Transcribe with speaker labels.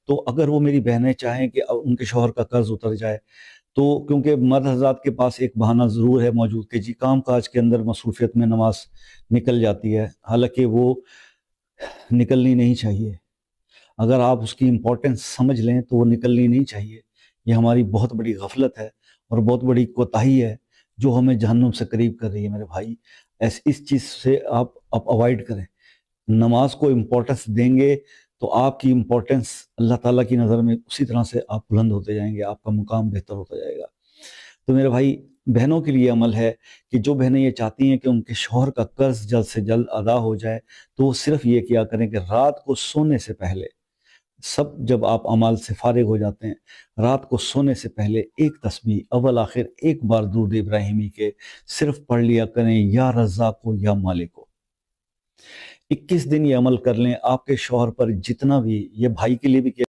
Speaker 1: تو اگر وہ میری بہنیں چاہیں کہ ان کے شوہر کا قرض اتر جائے، تو کیونکہ مرد حضرات کے پاس ایک بہانہ ضرور ہے موجود کہ جی کام کاج کے اندر مصروفیت میں نماز نکل جاتی ہے، حالانکہ وہ نکلنی نہیں چاہیے۔ اگر آپ اس کی امپورٹنس سمجھ لیں تو وہ نکلنی نہیں چاہیے۔ یہ ہماری بہت بڑی غفلت ہے اور بہت بڑی کوتاہی ہے جو ہمیں جہنم سے قریب کر رہی ہے میرے بھائی۔ اس چیز سے آپ اوائڈ کریں۔ نماز کو امپورٹنس دیں گے تو آپ کی امپورٹنس اللہ تعالیٰ کی نظر میں اسی طرح سے آپ بلند ہوتے جائیں گے، آپ کا مقام بہتر ہوتا جائے گا۔ تو میرے بھائی، بہنوں کے لیے عمل ہے کہ جو بہنیں یہ چاہتی ہیں کہ ان کے شوہر کا قرض جلد سے جلد ادا ہو جائے، تو وہ صرف یہ کیا کریں کہ رات کو سونے سے پہلے، جب آپ اعمال سے فارغ ہو جاتے ہیں، رات کو سونے سے پہلے ایک تسبیح اول آخر ایک بار درود ابراہیمی کے صرف پڑھ لیا کریں، یا رزاق کو یا مالک کو۔ 21 دن یہ عمل کر لیں، آپ کے شوہر پر جتنا بھی، یہ بھائی کے لیے بھی